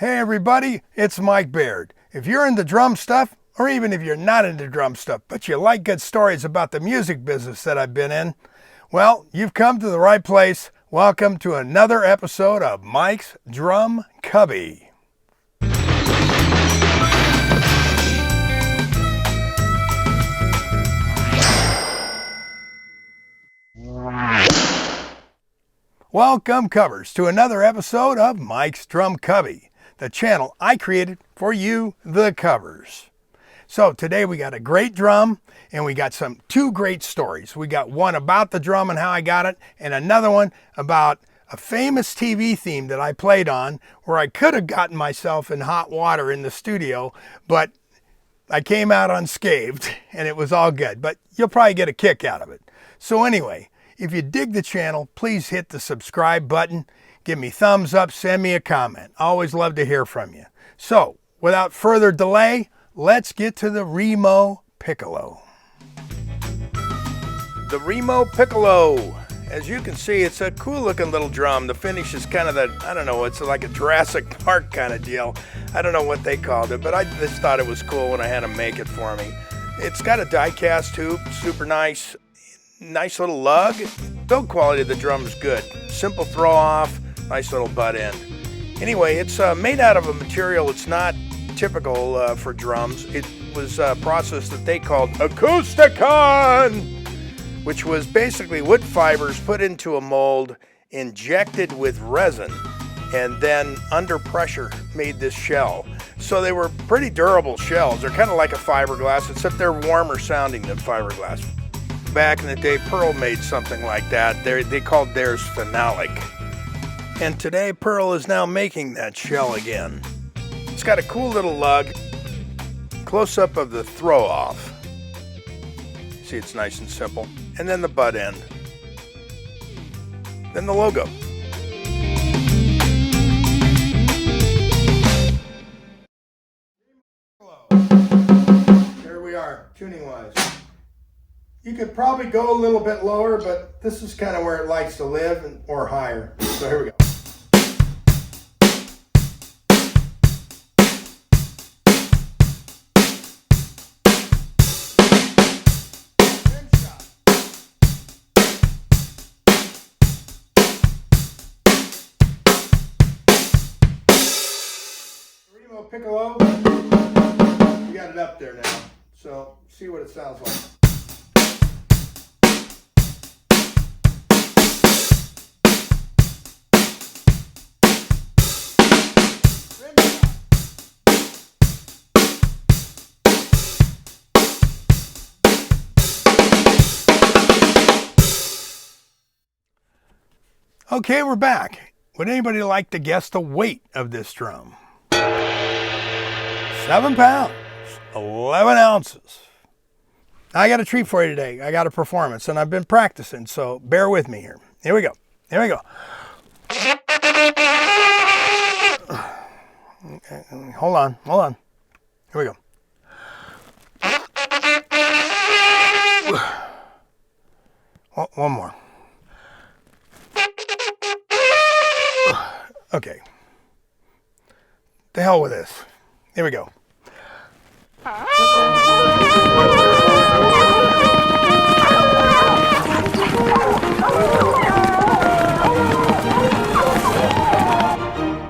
Hey everybody, it's Mike Baird. If you're into drum stuff, or even if you're not into drum stuff, but you like good stories about the music business that I've been in, well, you've come to the right place. Welcome to another episode of Mikes Drum Cubby. Welcome, covers, to another episode of Mikes Drum Cubby, the channel I created for you, the covers. So today we got a great drum, and we got two great stories. We got one about the drum and how I got it, and another one about a famous TV theme that I played on, where I could have gotten myself in hot water in the studio, but I came out unscathed, and it was all good. But you'll probably get a kick out of it. So anyway, if you dig the channel, please hit the subscribe button, give me thumbs up, send me a comment. Always love to hear from you. So, without further delay, let's get to the Remo Piccolo. The Remo Piccolo. As you can see, it's a cool looking little drum. The finish is kind of I don't know, it's like a Jurassic Park kind of deal. I don't know what they called it, but I just thought it was cool when I had them make it for me. It's got a die cast tube, super nice. Nice little lug. Build quality of the drum is good. Simple throw off, nice little butt end. Anyway, it's made out of a material it's not typical for drums. It was a process that they called acousticon, which was basically wood fibers put into a mold, injected with resin, and then under pressure made this shell. So they were pretty durable shells. They're kind of like a fiberglass, except they're warmer sounding than fiberglass. Back in the day, Pearl made something like that. They called theirs phenolic. And today, Pearl is now making that shell again. It's got a cool little lug. Close-up of the throw-off. See, it's nice and simple. And then the butt end. Then the logo. Here we are, tuning-wise. You could probably go a little bit lower, but this is kind of where it likes to live, or higher. So here we go. Remo Piccolo, you got it up there now. So see what it sounds like. Okay, we're back. Would anybody like to guess the weight of this drum? 7 pounds, 11 ounces. I got a treat for you today. I got a performance, and I've been practicing, so bear with me here. Here we go. Here we go. Okay, hold on. Here we go. One more. Okay. The hell with this. Here we go.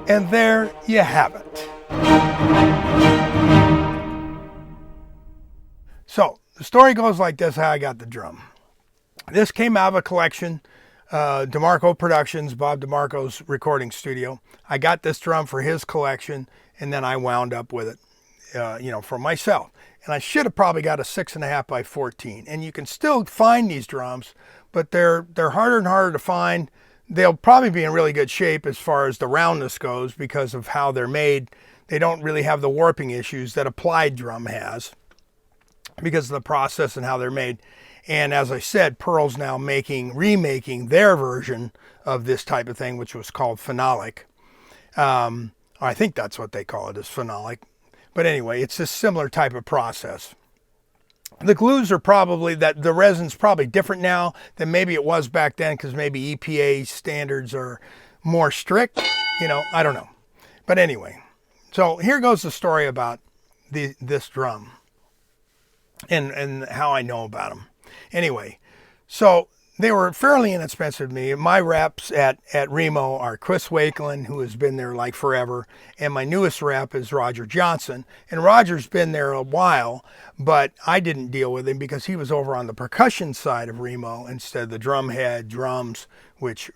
And there you have it. So, the story goes like this, how I got the drum. This came out of a collection, DeMarco Productions, Bob DeMarco's recording studio. I got this drum for his collection, and then I wound up with it, for myself. And I should have probably got a 6.5 by 14. And you can still find these drums, but they're harder and harder to find. They'll probably be in really good shape as far as the roundness goes because of how they're made. They don't really have the warping issues that a plied drum has because of the process and how they're made. And as I said, Pearl's now remaking their version of this type of thing, which was called phenolic. I think that's what they call it, is phenolic. But anyway, it's a similar type of process. The glues are probably, the resin's probably different now than maybe it was back then, because maybe EPA standards are more strict. I don't know. But anyway, So here goes the story about this drum and how I know about them. Anyway, so they were fairly inexpensive to me. My reps at Remo are Chris Wakeland, who has been there like forever, and my newest rep is Roger Johnson. And Roger's been there a while, but I didn't deal with him because he was over on the percussion side of Remo instead of the drum head, drums, which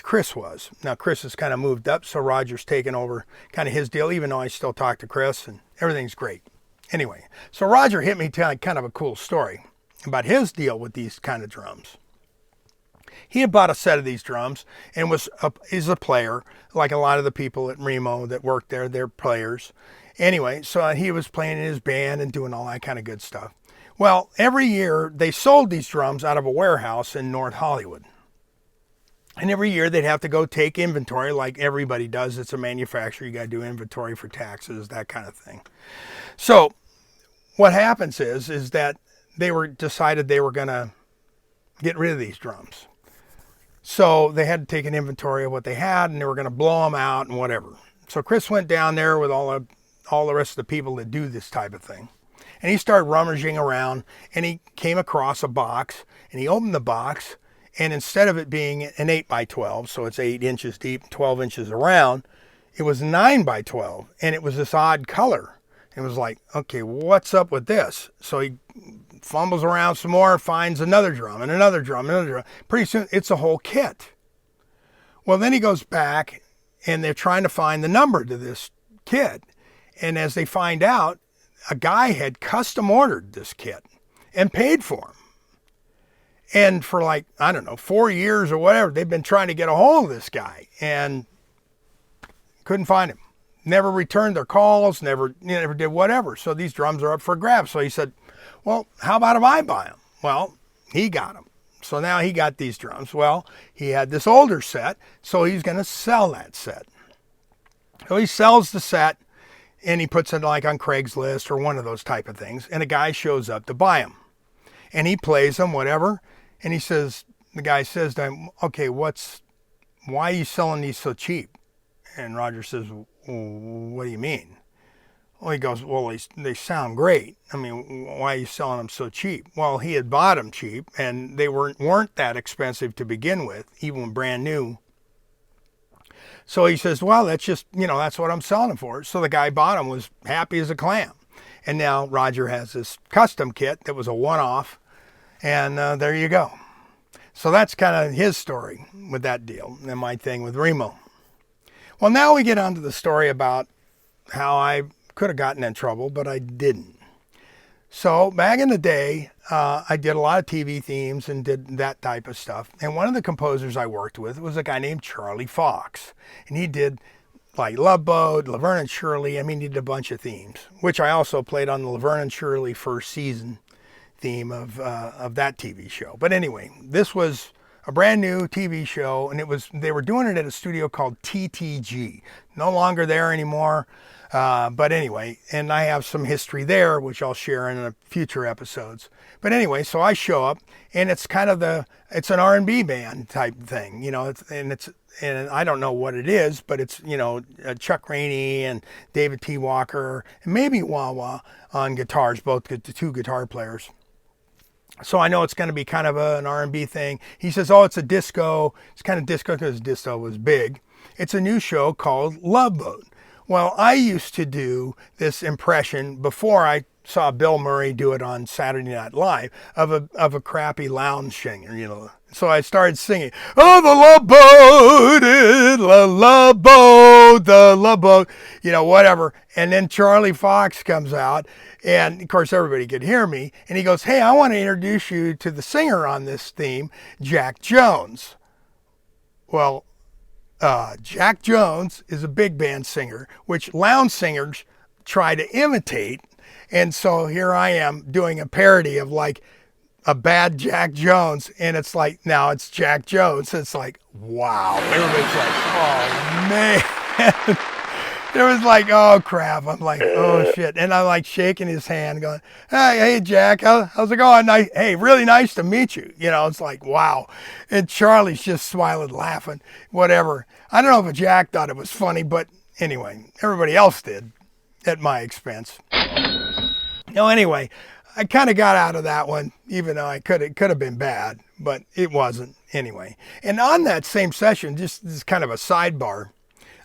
Chris was. Now Chris has kind of moved up, so Roger's taken over kind of his deal, even though I still talk to Chris and everything's great. Anyway, so Roger hit me telling kind of a cool story about his deal with these kind of drums. He had bought a set of these drums and is a player, like a lot of the people at Remo that work there, they're players. Anyway, so he was playing in his band and doing all that kind of good stuff. Well, every year they sold these drums out of a warehouse in North Hollywood. And every year they'd have to go take inventory like everybody does. It's a manufacturer. You got to do inventory for taxes, that kind of thing. So what happens is that they decided they were going to get rid of these drums. So they had to take an inventory of what they had, and they were going to blow them out and whatever. So Chris went down there with all the rest of the people that do this type of thing. And he started rummaging around, and he came across a box, and he opened the box, and instead of it being an 8x12, so it's 8 inches deep, 12 inches around, it was 9x12, and it was this odd color. It was like, okay, what's up with this? So he fumbles around some more, finds another drum and another drum, another drum. Pretty soon, it's a whole kit. Well, then he goes back, and they're trying to find the number to this kit. And as they find out, a guy had custom ordered this kit and paid for him. And for 4 years or whatever, they've been trying to get a hold of this guy and couldn't find him. Never returned their calls, never did whatever. So these drums are up for grabs. So he said, well, how about if I buy them? Well, he got them. So now he got these drums. Well, he had this older set, so he's going to sell that set. So he sells the set, and he puts it like on Craigslist or one of those type of things, and a guy shows up to buy them. And he plays them, whatever, and the guy says to him, okay, why are you selling these so cheap? And Roger says, well, what do you mean? Well, he goes, well, they sound great. I mean, why are you selling them so cheap? Well, he had bought them cheap, and they weren't that expensive to begin with, even when brand new. So he says, well, that's just, that's what I'm selling them for. So the guy bought them, was happy as a clam. And now Roger has this custom kit that was a one-off, and there you go. So that's kind of his story with that deal and my thing with Remo. Well, now we get on to the story about how I could have gotten in trouble, but I didn't. So back in the day, I did a lot of TV themes and did that type of stuff. And one of the composers I worked with was a guy named Charlie Fox. And he did like Love Boat, Laverne and Shirley. He did a bunch of themes, which I also played on the Laverne and Shirley first season theme of that TV show. But anyway, this was a brand new TV show, and they were doing it at a studio called TTG. No longer there anymore. But anyway, and I have some history there, which I'll share in the future episodes. But anyway, so I show up, and it's kind of it's an R&B band type thing, and I don't know what it is, but it's, Chuck Rainey and David T. Walker, and maybe Wah-Wah on guitars, both the two guitar players. So I know it's going to be kind of an R&B thing. He says, oh, it's a disco. It's kind of disco because disco was big. It's a new show called Love Boat. Well, I used to do this impression before I saw Bill Murray do it on Saturday Night Live of a crappy lounge singer, So I started singing, oh, the love boat, the love boat, the love boat, whatever. And then Charlie Fox comes out, and of course everybody could hear me. And he goes, hey, I want to introduce you to the singer on this theme, Jack Jones. Well, Jack Jones is a big band singer, which lounge singers try to imitate. And so here I am doing a parody of like a bad Jack Jones. And it's like, now it's Jack Jones. It's like, wow. Everybody's like, oh, man. It was like, oh, crap. I'm like, oh, shit. And I'm like shaking his hand going, hey, Jack, how's it going? Hey, really nice to meet you. It's like, wow. And Charlie's just smiling, laughing, whatever. I don't know if Jack thought it was funny, but anyway, everybody else did at my expense. No, anyway, I kind of got out of that one, even though it could have been bad, but it wasn't anyway. And on that same session, just this kind of a sidebar,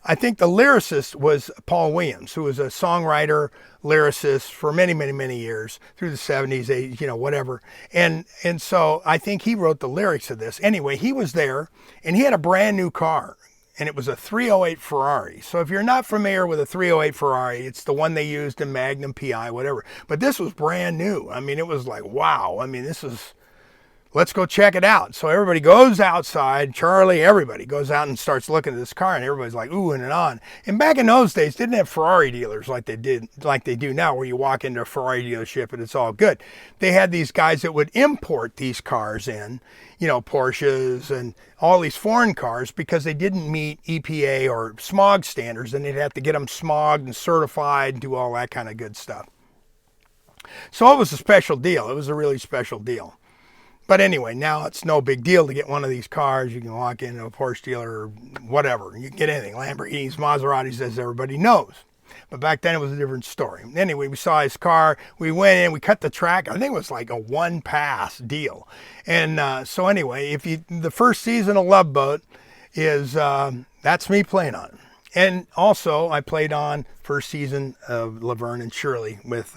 I think the lyricist was Paul Williams, who was a songwriter, lyricist for many, many, many years through the 70s, 80s, whatever. And so I think he wrote the lyrics of this. Anyway, he was there and he had a brand new car. And it was a 308 Ferrari. So if you're not familiar with a 308 Ferrari, it's the one they used in Magnum PI, whatever. But this was brand new. I mean, it was like, wow. I mean, let's go check it out. So everybody goes outside. Charlie, everybody goes out and starts looking at this car, and everybody's like oohing and on. And back in those days, didn't have Ferrari dealers like they do now, where you walk into a Ferrari dealership and it's all good. They had these guys that would import these cars in, Porsches and all these foreign cars, because they didn't meet EPA or smog standards, and they'd have to get them smogged and certified and do all that kind of good stuff. So it was a special deal. It was a really special deal. But anyway, now it's no big deal to get one of these cars. You can walk into a Porsche dealer or whatever. You can get anything. Lamborghinis, Maseratis, as everybody knows. But back then it was a different story. Anyway, we saw his car. We went in. We cut the track. I think it was like a one-pass deal. And so anyway, the first season of Love Boat is, that's me playing on it. And also I played on first season of Laverne and Shirley with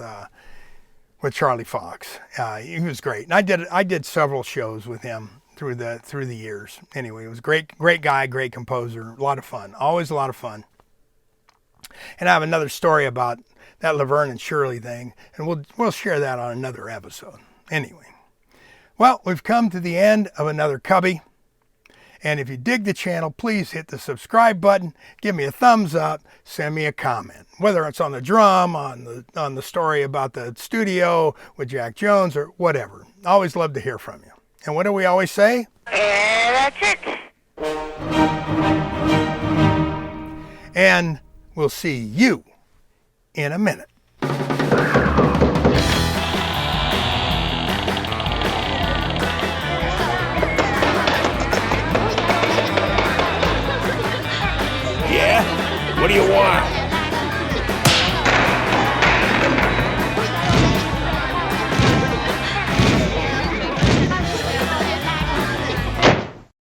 Charlie Fox. He was great. And I did several shows with him through the years. Anyway, it was great guy, great composer, a lot of fun. Always a lot of fun. And I have another story about that Laverne and Shirley thing, and we'll share that on another episode. Anyway, well, we've come to the end of another Cubby. And if you dig the channel, please hit the subscribe button, give me a thumbs up, send me a comment. Whether it's on the drum, on the story about the studio with Jack Jones, or whatever. I always love to hear from you. And what do we always say? That's it. And we'll see you in a minute. Yeah? What do you want?